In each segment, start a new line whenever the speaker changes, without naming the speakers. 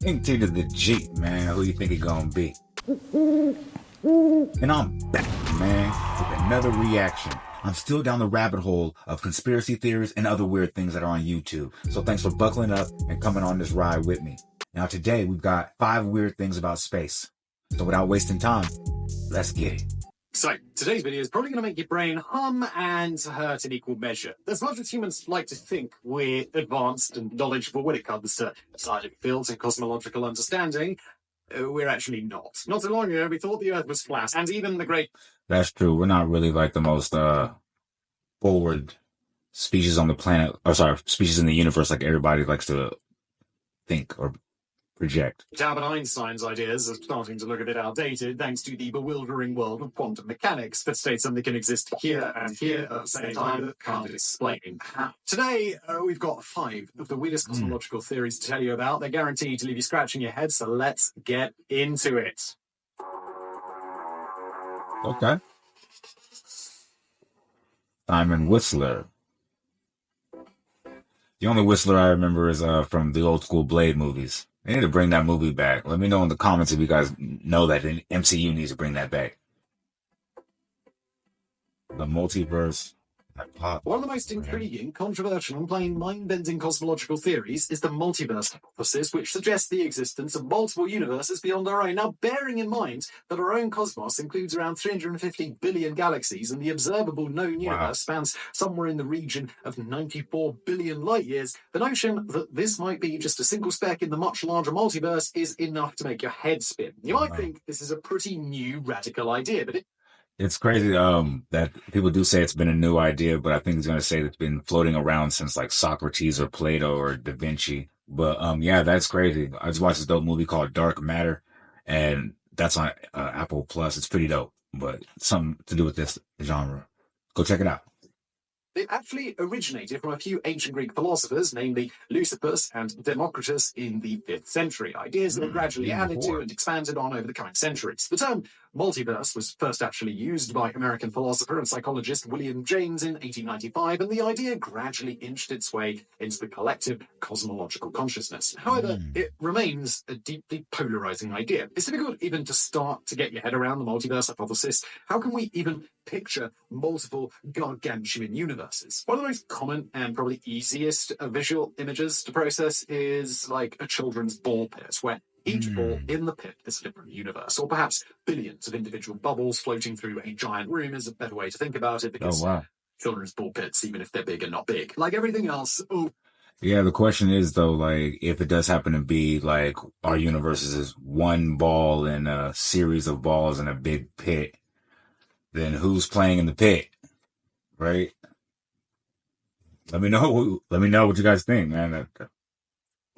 Think to the Jeep, man. Who you think it gonna be? And I'm back, man, with another reaction. I'm still down the rabbit hole of conspiracy theories and other weird things that are on YouTube. So thanks for buckling up and coming on this ride with me. Now today we've got 5 weird things about space. So without wasting time, let's get it.
So, today's video is probably going to make your brain hum and hurt in equal measure. As much as humans like to think we're advanced and knowledgeable when it comes to scientific fields and cosmological understanding, we're actually not. Not so long ago, we thought the Earth was flat, and even the great...
That's true. We're not really like the most forward species on the planet, species in the universe like everybody likes to think or project.
Albert Einstein's ideas are starting to look a bit outdated thanks to the bewildering world of quantum mechanics that states something can exist here and here at the same time that can't explain how. Today, we've got 5 of the weirdest cosmological theories to tell you about. They're guaranteed to leave you scratching your head, so let's get into it.
Okay. Simon Whistler. The only Whistler I remember is from the old school Blade movies. They need to bring that movie back. Let me know in the comments if you guys know that the MCU needs to bring that back. The multiverse.
One of the most intriguing, controversial, and plain mind-bending cosmological theories is the multiverse hypothesis, which suggests the existence of multiple universes beyond our own. Now, bearing in mind that our own cosmos includes around 350 billion galaxies, and the observable known universe spans somewhere in the region of 94 billion light-years, the notion that this might be just a single speck in the much larger multiverse is enough to make your head spin. You might think this is a pretty new, radical idea, but
it's crazy that people do say it's been a new idea, but I think he's going to say it's been floating around since like Socrates or Plato or Da Vinci. But yeah, that's crazy. I just watched this dope movie called Dark Matter, and that's on Apple Plus. It's pretty dope, but something to do with this genre. Go check it out.
It actually originated from a few ancient Greek philosophers, namely Leucippus and Democritus, in the 5th century. Ideas that were gradually added to and expanded on over the coming centuries. The term multiverse was first actually used by American philosopher and psychologist William James in 1895, and the idea gradually inched its way into the collective cosmological consciousness. However, it remains a deeply polarizing idea. It's difficult even to start to get your head around the multiverse hypothesis. How can we even picture multiple gargantuan universes? One of the most common and probably easiest visual images to process is like a children's ball pit, where each ball in the pit is a different universe, or perhaps billions of individual bubbles floating through a giant room is a better way to think about it, because children's ball pits, even if they're big, are not big. Like everything else,
yeah, the question is, though, like, if it does happen to be, like, our universe is one ball in a series of balls in a big pit, then who's playing in the pit, right? Let me know what you guys think, man.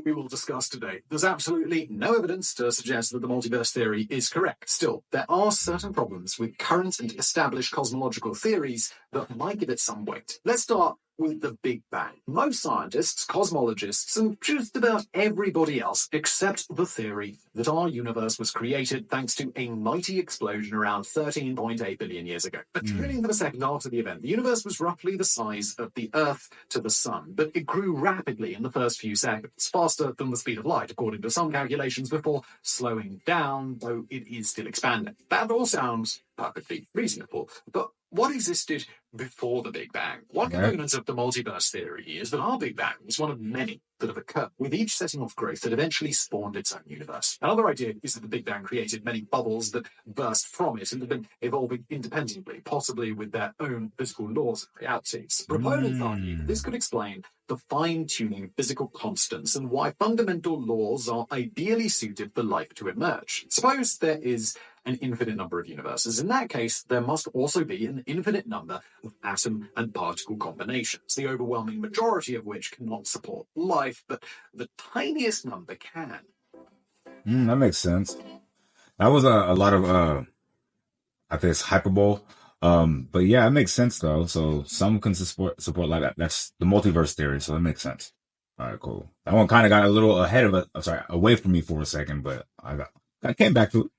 We will discuss today. There's absolutely no evidence to suggest that the multiverse theory is correct. Still, there are certain problems with current and established cosmological theories that might give it some weight. Let's start with the Big Bang. Most scientists, cosmologists, and just about everybody else accept the theory that our universe was created thanks to a mighty explosion around 13.8 billion years ago. A trillionth of a second after the event, the universe was roughly the size of the Earth to the Sun, but it grew rapidly in the first few seconds, faster than the speed of light, according to some calculations, before slowing down, though it is still expanding. That all sounds perfectly reasonable, but what existed before the Big Bang? One component of the multiverse theory is that our Big Bang is one of many that have occurred, with each setting off growth that eventually spawned its own universe. Another idea is that the Big Bang created many bubbles that burst from it and have been evolving independently, possibly with their own physical laws and realities. Proponents argue that this could explain the fine-tuning of physical constants and why fundamental laws are ideally suited for life to emerge. Suppose there is an infinite number of universes. In that case, there must also be an infinite number of atom and particle combinations, the overwhelming majority of which cannot support life, but the tiniest number can.
That makes sense. That was a lot of, I think it's hyperbole. But yeah, it makes sense though. So some can support like that. That's the multiverse theory. So that makes sense. All right, cool. That one kind of got a little ahead of it. I'm sorry, away from me for a second, but I came back to it.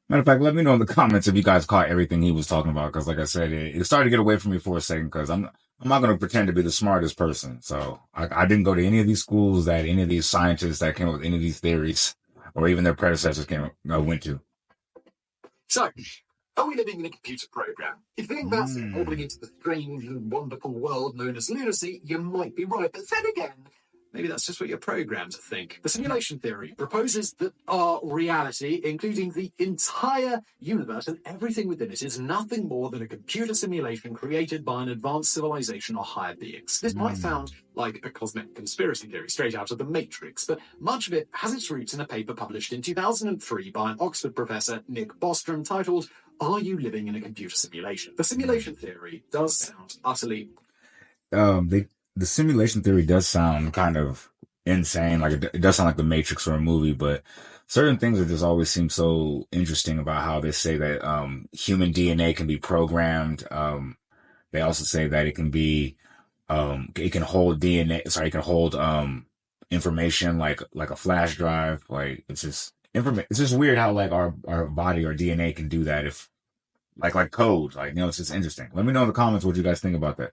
Matter of fact, let me know in the comments if you guys caught everything he was talking about, because like I said, it started to get away from me for a second, because I'm I'm not going to pretend to be the smartest person. So I didn't go to any of these schools that any of these scientists that came up with any of these theories or even their predecessors went to.
So, are we living in a computer program? If you think that's wobbling
Mm.
into the strange and wonderful world known as lunacy, you might be right. But then again, maybe that's just what you're programmed to think. The simulation theory proposes that our reality, including the entire universe and everything within it, is nothing more than a computer simulation created by an advanced civilization or higher beings. This might sound like a cosmic conspiracy theory straight out of the Matrix, but much of it has its roots in a paper published in 2003 by an Oxford professor, Nick Bostrom, titled "Are You Living in a Computer Simulation?" The simulation theory does sound utterly
The simulation theory does sound kind of insane. Like it does sound like the Matrix or a movie, but certain things that just always seem so interesting about how they say that human DNA can be programmed. They also say that it can hold DNA. Sorry, it can hold information like a flash drive. Like it's just weird how like our body or DNA can do that if like code. Like it's just interesting. Let me know in the comments what you guys think about that.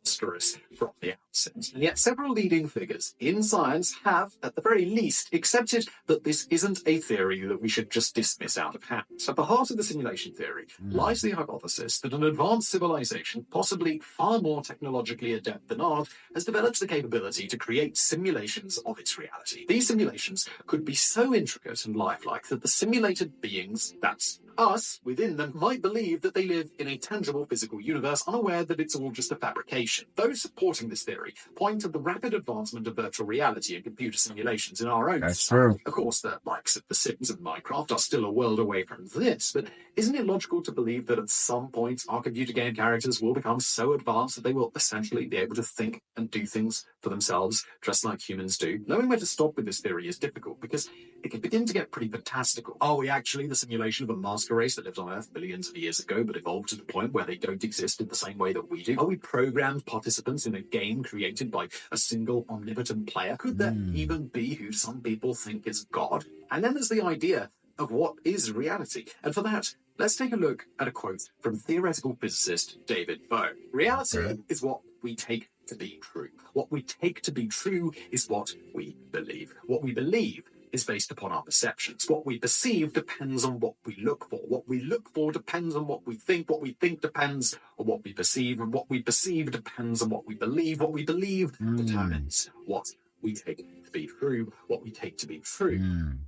monstrous from the outset. And yet several leading figures in science have, at the very least, accepted that this isn't a theory that we should just dismiss out of hand. At the heart of the simulation theory lies the hypothesis that an advanced civilization, possibly far more technologically adept than ours, has developed the capability to create simulations of its reality. These simulations could be so intricate and lifelike that the simulated beings, that's us, within them, might believe that they live in a tangible physical universe, unaware that it's all just a fabrication. Those supporting this theory point to the rapid advancement of virtual reality and computer simulations in our own
That's
society.
true.
Of course, the likes of The Sims and Minecraft are still a world away from this, but isn't it logical to believe that at some point our computer game characters will become so advanced that they will essentially be able to think and do things for themselves, just like humans do? Knowing where to stop with this theory is difficult because it can begin to get pretty fantastical. Are we actually the simulation of a master race that lived on Earth billions of years ago but evolved to the point where they don't exist in the same way that we do? Are we programmed participants in a game created by a single omnipotent player? Could there even be who some people think is God? And then there's the idea of what is reality. And for that, let's take a look at a quote from theoretical physicist David Bohm. Reality is what we take to be true. What we take to be true is what we believe. What we believe is based upon our perceptions. What we perceive depends on what we look for. What we look for depends on what we think. What we think depends on what we perceive. And what we perceive depends on what we believe. What we believe determines what we take to be true. What we take to be true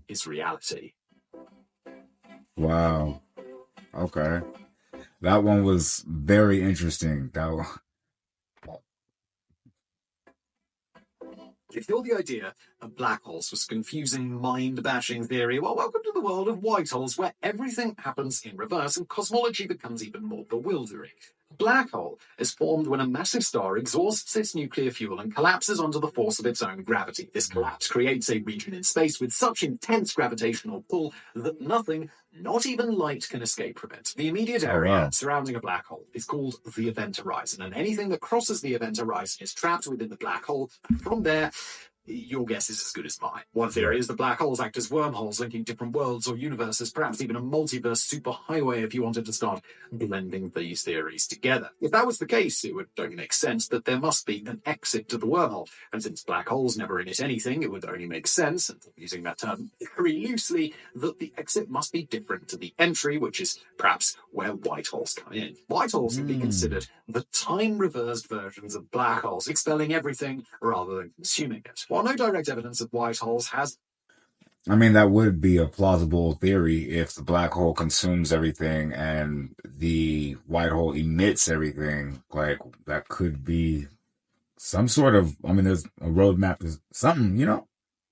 is reality.
Wow. Okay. That one was very interesting.
If you're the idea of black holes was confusing, mind-bashing theory, well, welcome to the world of white holes, where everything happens in reverse and cosmology becomes even more bewildering. A black hole is formed when a massive star exhausts its nuclear fuel and collapses under the force of its own gravity. This collapse creates a region in space with such intense gravitational pull that nothing, not even light, can escape from it. The immediate area surrounding a black hole is called the event horizon, and anything that crosses the event horizon is trapped within the black hole. From there, your guess is as good as mine. One theory is that black holes act as wormholes linking different worlds or universes, perhaps even a multiverse superhighway if you wanted to start blending these theories together. If that was the case, it would only make sense that there must be an exit to the wormhole. And since black holes never emit anything, it would only make sense, and using that term very loosely, that the exit must be different to the entry, which is perhaps where white holes come in. White holes would be considered the time-reversed versions of black holes, expelling everything rather than consuming it. While no direct evidence of white holes has...
I mean, that would be a plausible theory if the black hole consumes everything and the white hole emits everything. Like, that could be some sort of, I mean, there's a roadmap to something,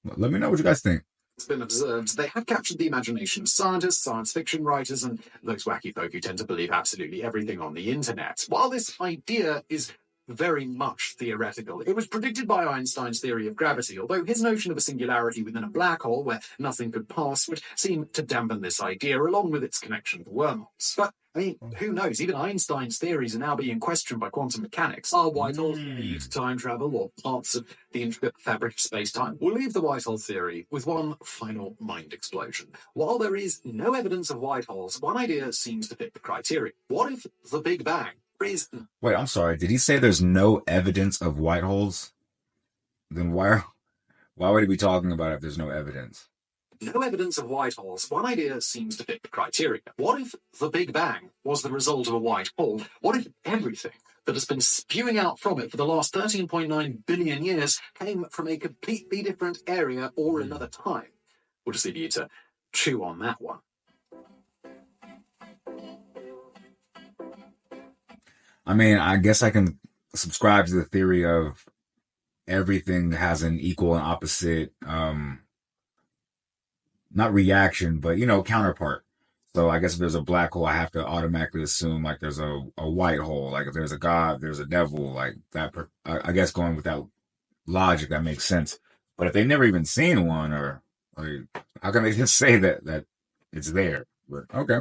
Let me know what you guys think.
It's been observed, they have captured the imagination of scientists, science fiction writers, and those wacky folk who tend to believe absolutely everything on the internet. While this idea is very much theoretical, it was predicted by Einstein's theory of gravity, although his notion of a singularity within a black hole where nothing could pass would seem to dampen this idea, along with its connection to wormholes. But I mean, who knows? Even Einstein's theories are now being questioned by quantum mechanics. Are white holes lead to time travel or parts of the intricate fabric of space-time? We'll leave the white hole theory with one final mind explosion. While there is no evidence of white holes, one idea seems to fit the criteria. What if the Big Bang reason.
Wait, I'm sorry. Did he say there's no evidence of white holes? Then why would he be talking about it if there's no evidence?
No evidence of white holes. One idea seems to fit the criteria. What if the Big Bang was the result of a white hole? What if everything that has been spewing out from it for the last 13.9 billion years came from a completely different area or another time? We'll just leave you to chew on that one.
I mean, I guess I can subscribe to the theory of everything has an equal and opposite, not reaction, but counterpart. So I guess if there's a black hole, I have to automatically assume like there's a white hole. Like if there's a God, there's a devil. Like that. I guess going with that logic, that makes sense. But if they've never even seen one, or how can they just say that it's there? But okay.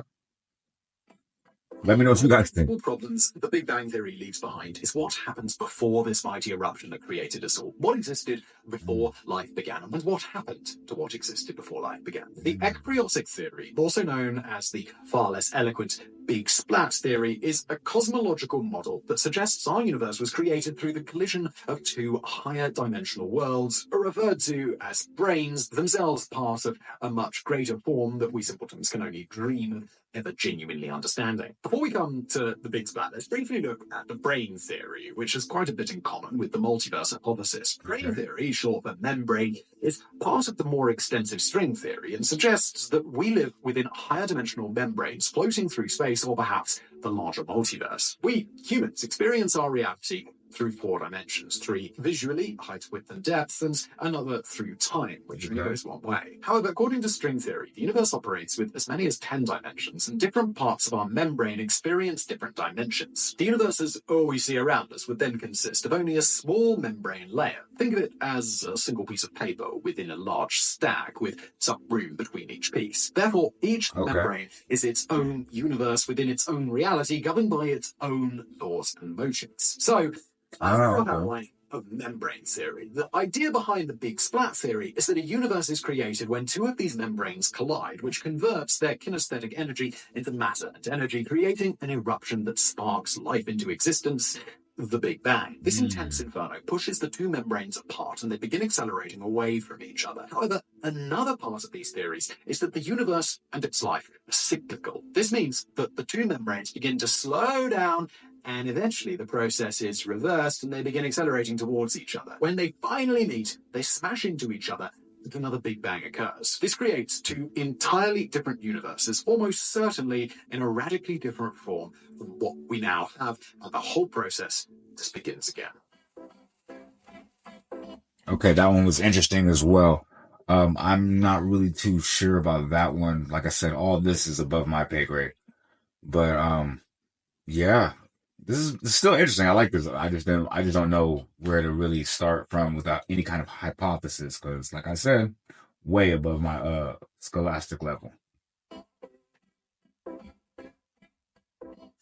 Let me know what you guys think.
All problems the Big Bang Theory leaves behind is what happens before this mighty eruption that created us all. What existed before life began, and what happened to what existed before life began. The ecbryotic theory, also known as the far less eloquent Big Splat theory, is a cosmological model that suggests our universe was created through the collision of two higher dimensional worlds, referred to as brains, themselves part of a much greater form that we simpletons can only dream of ever genuinely understanding. Before we come to the Big Splat, let's briefly look at the brain theory, which has quite a bit in common with the multiverse hypothesis. Brain theory, short for membrane, is part of the more extensive string theory and suggests that we live within higher dimensional membranes floating through space or perhaps the larger multiverse. We humans experience our reality through 4 dimensions: 3 visually, height, width, and depth, and another through time, which only goes one way. However, according to string theory, the universe operates with as many as 10 dimensions, and different parts of our membrane experience different dimensions. The universe as all we see around us would then consist of only a small membrane layer. Think of it as a single piece of paper within a large stack with some room between each piece. Therefore, each membrane is its own universe within its own reality, governed by its own laws and motions. So, that's the rough outline of membrane theory. The idea behind the Big Splat theory is that a universe is created when 2 of these membranes collide, which converts their kinesthetic energy into matter and energy, creating an eruption that sparks life into existence, the Big Bang. This intense inferno pushes the 2 membranes apart and they begin accelerating away from each other. However, another part of these theories is that the universe and its life are cyclical. This means that the 2 membranes begin to slow down, and eventually the process is reversed and they begin accelerating towards each other. When they finally meet, they smash into each other and another Big Bang occurs. This creates 2 entirely different universes, almost certainly in a radically different form from what we now have, and the whole process just begins again.
Okay, that one was interesting as well. I'm not really too sure about that one. Like I said, all this is above my pay grade. But yeah. This is still interesting. I like this. I just don't know where to really start from without any kind of hypothesis, because, like I said, way above my scholastic level.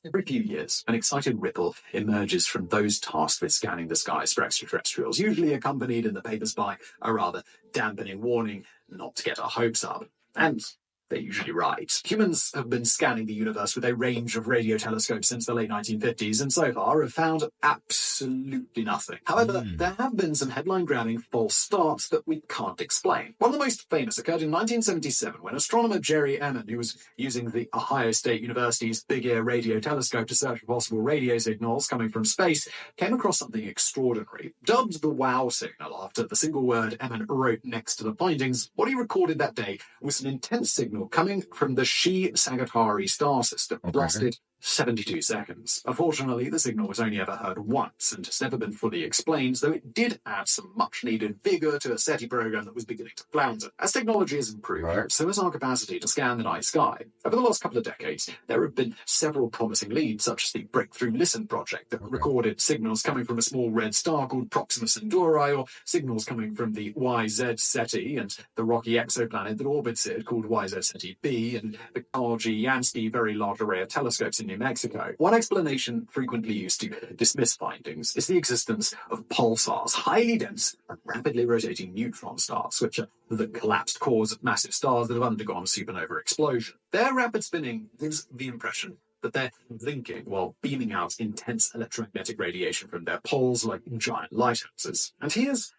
Every few years, an excited ripple emerges from those tasked with scanning the skies for extraterrestrials, usually accompanied in the papers by a rather dampening warning not to get our hopes up. And they're usually right. Humans have been scanning the universe with a range of radio telescopes since the late 1950s, and so far have found absolutely nothing. However, there have been some headline-grabbing false starts that we can't explain. One of the most famous occurred in 1977 when astronomer Jerry Emmon, who was using the Ohio State University's Big Ear radio telescope to search for possible radio signals coming from space, came across something extraordinary. Dubbed the WOW signal after the single word Emmon wrote next to the findings, what he recorded that day was an intense signal coming from the She-Sagittari star system. It lasted 72 seconds. Unfortunately, the signal was only ever heard once and has never been fully explained, though it did add some much-needed vigour to a SETI program that was beginning to flounder. As technology has improved, so has our capacity to scan the night sky. Over the last couple of decades, there have been several promising leads, such as the Breakthrough Listen project that recorded signals coming from a small red star called Proxima Centauri, or signals coming from the YZ SETI and the rocky exoplanet that orbits it called YZ SETI B, and the Carl G. Yansky Very Large Array of Telescopes in New Mexico. One explanation frequently used to dismiss findings is the existence of pulsars, highly dense and rapidly rotating neutron stars, which are the collapsed cores of massive stars that have undergone supernova explosion. Their rapid spinning gives the impression that they're blinking while beaming out intense electromagnetic radiation from their poles like giant lighthouses. And here's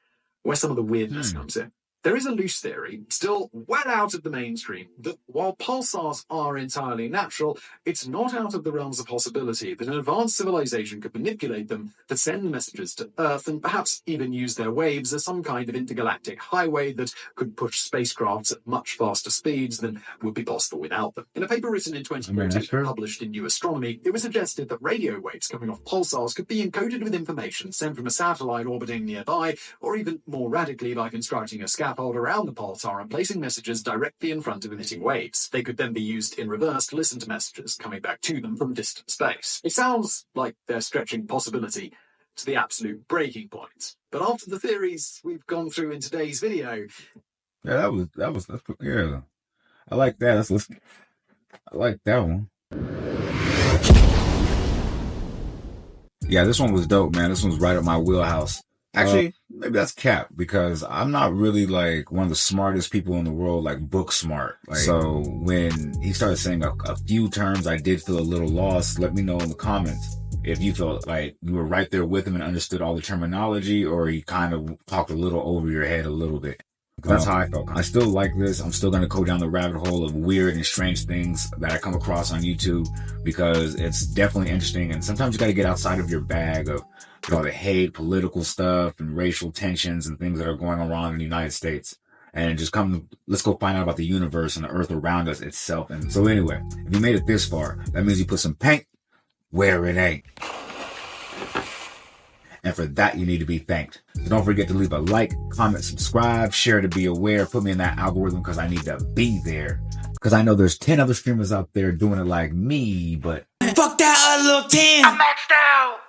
where some of the weirdness comes in. There is a loose theory, still well out of the mainstream, that while pulsars are entirely natural, it's not out of the realms of possibility that an advanced civilization could manipulate them to send messages to Earth and perhaps even use their waves as some kind of intergalactic highway that could push spacecrafts at much faster speeds than would be possible without them. In a paper written in 2014, published in New Astronomy, it was suggested that radio waves coming off pulsars could be encoded with information sent from a satellite orbiting nearby, or even more radically by constructing a scaffold around the pulsar and placing messages directly in front of emitting waves. They could then be used in reverse to listen to messages coming back to them from distant space. It sounds like they're stretching possibility to the absolute breaking point. But after the theories we've gone through in today's video...
Yeah, yeah. I like that. I like that one. Yeah, this one was dope, man. This one was right up my wheelhouse. Actually, maybe that's cap, because I'm not really like one of the smartest people in the world, like book smart. So when he started saying a few terms, I did feel a little lost. Let me know in the comments if you felt like you were right there with him and understood all the terminology, or he kind of talked a little over your head a little bit. That's how I felt. I still like this. I'm still going to go down the rabbit hole of weird and strange things that I come across on YouTube, because it's definitely interesting. And sometimes you got to get outside of your bag of all the hate, political stuff, and racial tensions and things that are going on in the United States. And just let's go find out about the universe and the earth around us itself. And so anyway, if you made it this far, that means you put some paint where it ain't. And for that, you need to be thanked. So don't forget to leave a like, comment, subscribe, share to be aware. Put me in that algorithm, because I need to be there. Because I know there's 10 other streamers out there doing it like me, but...
Fuck that other little 10. I'm maxed out.